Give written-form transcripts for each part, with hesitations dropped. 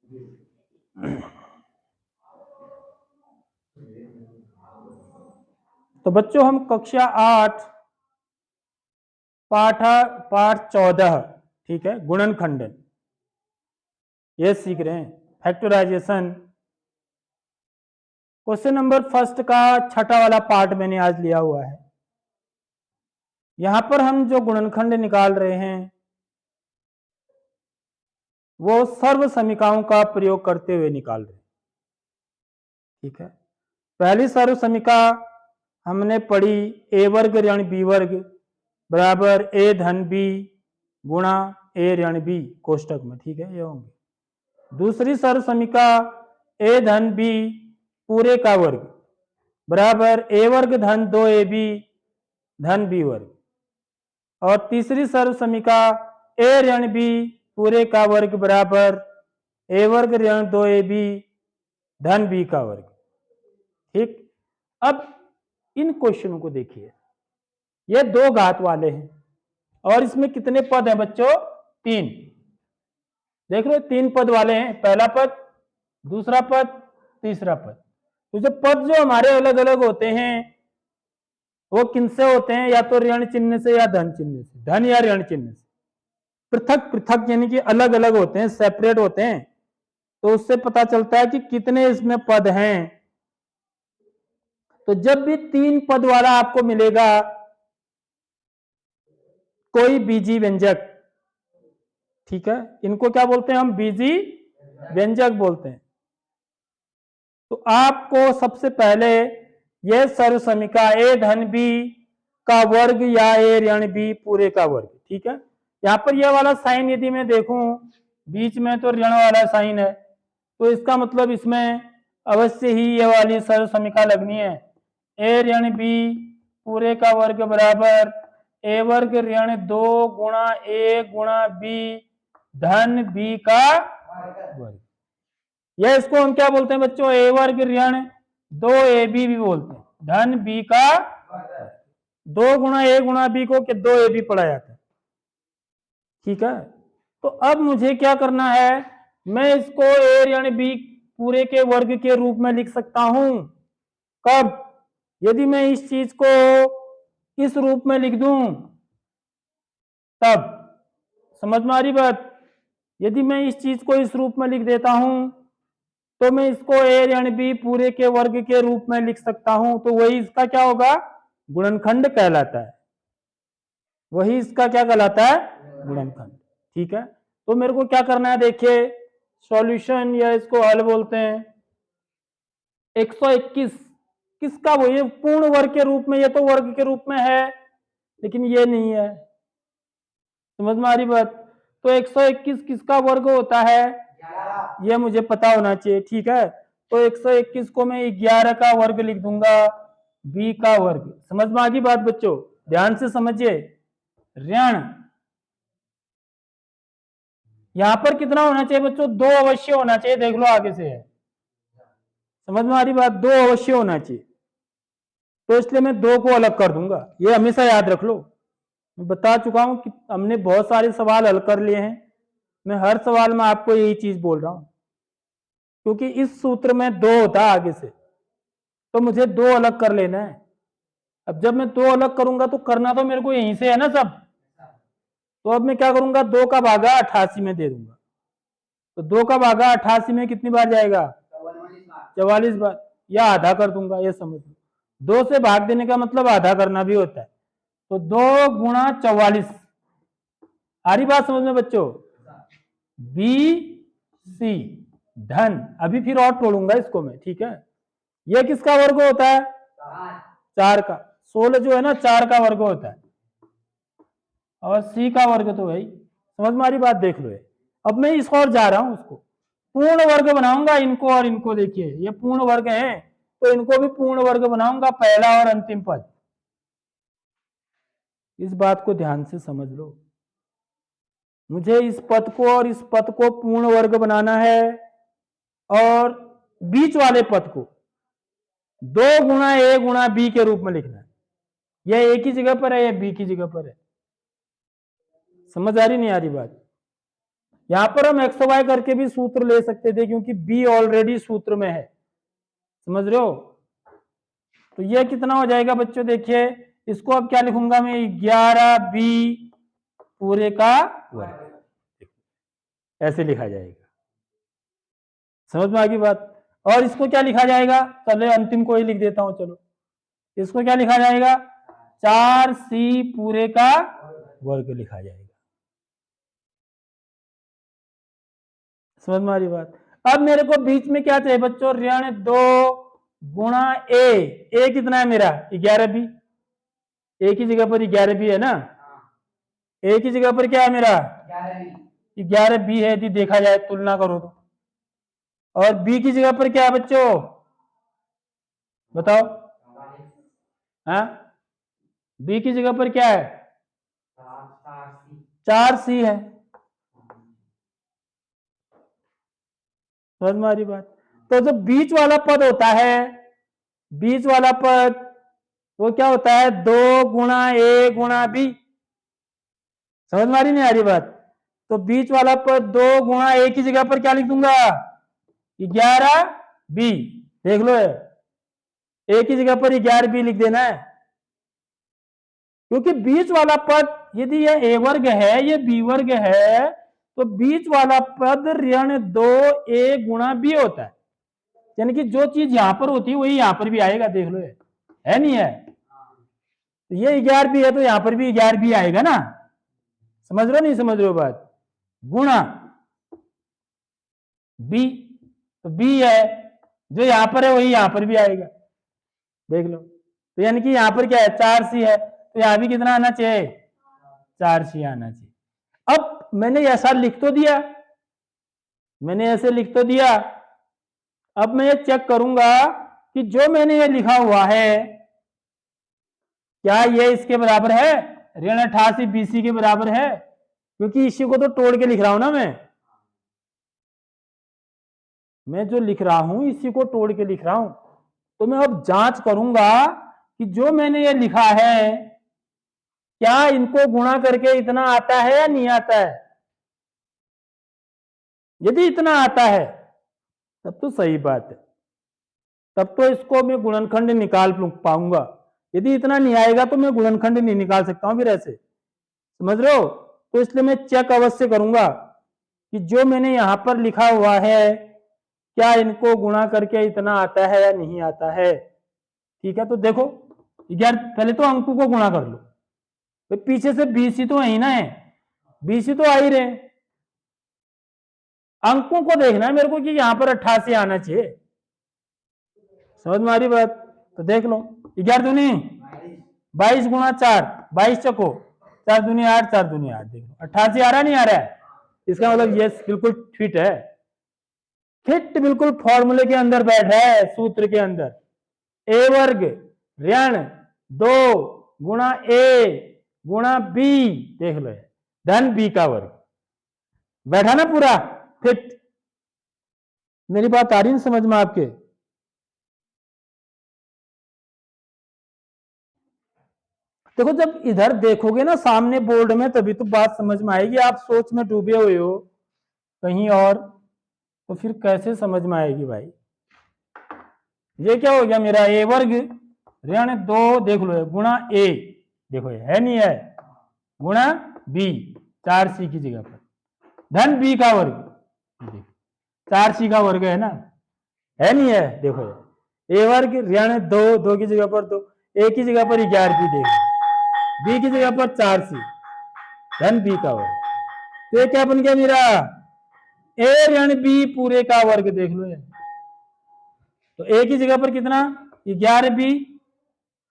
तो बच्चों हम कक्षा 8 पाठ 14, ठीक है, गुणनखंडन ये सीख रहे हैं। फैक्टराइजेशन क्वेश्चन नंबर फर्स्ट का छठा वाला पार्ट मैंने आज लिया हुआ है। यहां पर हम जो गुणनखंड निकाल रहे हैं वो सर्व समीकरणों का प्रयोग करते हुए निकाल रहे हैं, ठीक है। पहली सर्व समीकरण हमने पढ़ी a वर्ग ऋण b वर्ग बराबर a धन b गुणा a ऋण b कोष्टक में, ठीक है, ये होंगे। दूसरी सर्व समीकरण a धन b पूरे का वर्ग बराबर a वर्ग धन 2ab धन b वर्ग। और तीसरी सर्व समीकरण a ऋण b पूरे का वर्ग बराबर a वर्ग ऋण 2ab धन b का वर्ग, ठीक। अब इन क्वेश्चनों को देखिए, ये 2 घात वाले हैं और इसमें कितने पद हैं बच्चों? 3। देख लो 3 पद वाले हैं, पहला पद, दूसरा पद, तीसरा पद। तो जो पद जो हमारे अलग अलग होते हैं वो किनसे होते हैं? या तो ऋण चिन्ह से या धन चिन्ह से, धन या ऋण चिन्ह से। पृथक पृथक यानी कि अलग अलग होते हैं, सेपरेट होते हैं। तो उससे पता चलता है कि कितने इसमें पद हैं। तो जब भी 3 पद वाला आपको मिलेगा कोई बीजी व्यंजक, ठीक है, इनको क्या बोलते हैं हम? बीजी व्यंजक बोलते हैं। तो आपको सबसे पहले यह सर्व समीकरण a धन b का वर्ग या a ऋण b पूरे का वर्ग, ठीक है। यहां पर यह वाला साइन यदि मैं देखूं बीच में तो ऋण वाला साइन है, तो इसका मतलब इसमें अवश्य ही ये वाली सर्व समीकरण लगनी है। a ऋण b पूरे का वर्ग बराबर a वर्ग ऋण 2 गुणा a गुणा b धन b का वर्ग। यह इसको हम क्या बोलते हैं बच्चों? a वर्ग ऋण 2ab भी बोलते हैं, धन b का 2 गुणा a गुणा b को 2ab पढ़ा जाता है, ठीक है। तो अब मुझे क्या करना है? मैं इसको a ऋण b पूरे के वर्ग के रूप में लिख सकता हूं। कब? यदि मैं इस चीज को इस रूप में लिख दूं तब। समझ में आ रही बात? यदि मैं इस चीज को इस रूप में लिख देता हूं तो मैं इसको a ऋण b पूरे के वर्ग के रूप में लिख सकता हूं। तो वही इसका क्या होगा? गुणनखंड कहलाता है। वही इसका क्या कहलाता है? गुणनखंड, ठीक है। तो मेरे को क्या करना है? देखिए सॉल्यूशन या इसको हल बोलते हैं। 121 किसका? वो ये पूर्ण वर्ग के रूप में, ये तो वर्ग के रूप में है लेकिन ये नहीं है। समझ में आ रही बात? तो 121 किसका वर्ग होता है? ये मुझे पता होना चाहिए, ठीक है। तो 121 को मैं 11 का वर्ग लिख दूंगा, b का वर्ग। समझ में आ गई बात बच्चों? ध्यान से समझिए। ऋण यहां पर कितना होना चाहिए बच्चों? 2 अवश्य होना चाहिए। देख लो आगे से है। समझ में आ रही बात? 2 अवश्य होना चाहिए, तो इसलिए मैं 2 को अलग कर दूंगा। ये हमेशा याद रख लो। मैं बता चुका हूं कि हमने बहुत सारे सवाल हल कर लिए हैं। मैं हर सवाल में आपको यही चीज बोल रहा हूं, क्योंकि इस सूत्र में 2 होता है आगे से, तो मुझे 2 अलग कर लेना है। अब जब मैं 2 अलग करूंगा तो करना तो मेरे को यहीं से है ना सब। तो अब मैं क्या करूंगा? 2 का भागा 88 में दे दूंगा। तो 2 का भागा 88 में कितनी बार जाएगा? 44 बार, या आधा कर दूंगा। ये समझ लो, 2 से भाग देने का मतलब आधा करना भी होता है। तो 2 गुणा 44। आ रही बात समझ में बच्चों? बी सी धन, अभी फिर और तोड़ूंगा इसको मैं, ठीक है। ये किसका वर्ग होता है? 4 का। 16 जो है ना 4 का वर्ग होता है, और सी का वर्ग तो है ही। समझ में आ रही बात? देख लो। अब मैं इस और जा रहा हूं, उसको पूर्ण वर्ग बनाऊंगा। इनको और इनको देखिए, ये पूर्ण वर्ग है तो इनको भी पूर्ण वर्ग बनाऊंगा, पहला और अंतिम पद। इस बात को ध्यान से समझ लो। मुझे इस पद को और इस पद को पूर्ण वर्ग बनाना है, और बीच वाले पद को 2 गुणा a गुणा b के रूप में लिखना है। यह a की जगह पर है, यह b की जगह पर है। समझ आ रही नहीं आ रही बात? यहां पर हम एक्स वाई करके भी सूत्र ले सकते थे क्योंकि बी ऑलरेडी सूत्र में है, समझ रहे हो। तो ये कितना हो जाएगा बच्चों, देखिए इसको अब क्या लिखूंगा मैं, 11b पूरे का वर्ग, ऐसे लिखा जाएगा। समझ में आ गई बात। और इसको क्या लिखा जाएगा, चलो अंतिम को ही लिख देता हूं, चलो इसको क्या लिखा जाएगा, 4c पूरे का वर्ग लिखा जाएगा। समझ में आ रही बात। अब मेरे को बीच में क्या चाहिए बच्चों, ऋण 2 गुणा ए कितना है मेरा, 11b, ए की जगह पर 11b है ना, ए की जगह पर क्या है मेरा 11b है, यदि देखा जाए तुलना करो तो। और बी की जगह पर क्या है बच्चों, बताओ, हाँ बी की जगह पर क्या है, 4c है। समझ में आ रही बात। तो जो बीच वाला पद होता है, बीच वाला पद वो क्या होता है, 2 गुणा ए गुणा बी। समझ में आ रही नहीं आ रही बात। तो बीच वाला पद 2 गुणा ए की जगह पर क्या लिख दूंगा, 11b, देख लो ए की जगह पर 11b लिख देना है, क्योंकि बीच वाला पद यदि यह ए वर्ग है ये बी वर्ग है, तो बीच वाला पद ऋण 2a गुणा बी होता है, यानी कि जो चीज यहां पर होती है वही यहां पर भी आएगा, देख लो है नहीं है। तो ये 11b है तो यहां पर भी 11b आएगा ना, समझ रहे हो नहीं समझ रहे हो बात, गुणा बी, तो बी है जो यहां पर है वही यहां पर भी आएगा, देख लो। तो यानी कि यहां पर क्या है, 4c है, तो यहां भी कितना आना चाहिए, 4c आना चाहिए। अब मैंने ऐसा लिख तो दिया, मैंने ऐसे लिख तो दिया, अब मैं ये चेक करूंगा कि जो मैंने ये लिखा हुआ है क्या ये इसके बराबर है, ऋण 88 BC के बराबर है, क्योंकि इसी को तो तोड़ के लिख रहा हूं ना मैं जो लिख रहा हूं इसी को तोड़ के लिख रहा हूं। तो मैं अब जांच करूंगा कि जो मैंने ये लिखा है क्या इनको गुणा करके इतना आता है या नहीं आता है। यदि इतना आता है तब तो सही बात है, तब तो इसको मैं गुणनखंड निकाल पाऊंगा। यदि इतना नहीं आएगा तो मैं गुणनखंड नहीं निकाल सकता हूं फिर ऐसे, समझ रहे हो। तो इसलिए मैं चेक अवश्य करूंगा कि जो मैंने यहां पर लिखा हुआ है क्या इनको गुणा करके इतना आता है या नहीं आता है। ठीक है, तो देखो यार पहले तो अंकों को गुणा कर लो, तो पीछे से बीसी तो है ही ना, है बीसी तो आ ही रहे, अंकों को देखना है मेरे को कि यहां पर 88 आना चाहिए। समझ में आ रही बात। तो देख लो 11 दूनी 22 गुणा 4, 22 चको 4 दूनी 8, 4 दूनी 8, देख लो 88 आ रहा नहीं आ रहा है, इसका मतलब यस बिल्कुल फिट है, फिट बिल्कुल फॉर्मूले के अंदर बैठ रहा है, सूत्र के अंदर। ए वर्ग ऋण 2 गुणा ए गुणा बी, देख लो धन बी का वर्ग, बैठा ना पूरा फिट। मेरी बात आ रही है समझ में आपके। देखो जब इधर देखोगे ना सामने बोर्ड में तभी तो बात समझ में आएगी, आप सोच में डूबे हुए हो कहीं और, तो फिर कैसे समझ में आएगी भाई। ये क्या हो गया मेरा, ए वर्ग ऋण 2 देख लो गुणा ए, देखो है नहीं है, गुणा बी 4c की जगह पर, धन बी का वर्ग, 4c का वर्ग है ना, है नहीं है, देखो ए वर्ग ऋण 2, 2 की जगह पर 2, ए की जगह पर 11b, देखो बी की जगह पर 4c धन बी का वर्ग, तो ये क्या बन गया मेरा, ए ऋण बी पूरे का वर्ग, देख लो तो ए की जगह पर कितना 11b,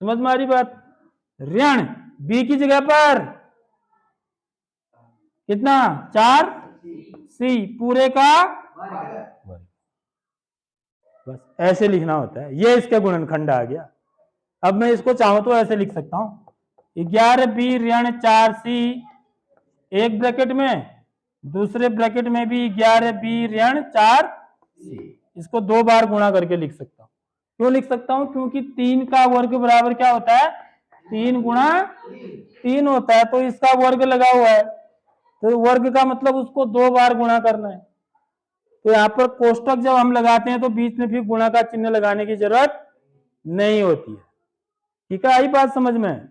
समझ में आ रही बात, ऋण बी की जगह पर कितना 4c पूरे का वर्ग, बस ऐसे लिखना होता है, ये इसका गुणनखंड आ गया। अब मैं इसको चाहूं तो ऐसे लिख सकता हूं 11b ऋण 4c एक ब्रैकेट में, दूसरे ब्रैकेट में भी 11b ऋण 4c, इसको 2 बार गुणा करके लिख सकता हूं। क्यों लिख सकता हूं, क्योंकि 3 का वर्ग बराबर क्या होता है, 3 गुणा 3 होता है, तो इसका वर्ग लगा हुआ है तो वर्ग का मतलब उसको 2 बार गुणा करना है। तो यहाँ पर कोष्टक जब हम लगाते हैं तो बीच में फिर गुणा का चिन्ह लगाने की जरूरत नहीं होती है। ठीक है, आई बात समझ में?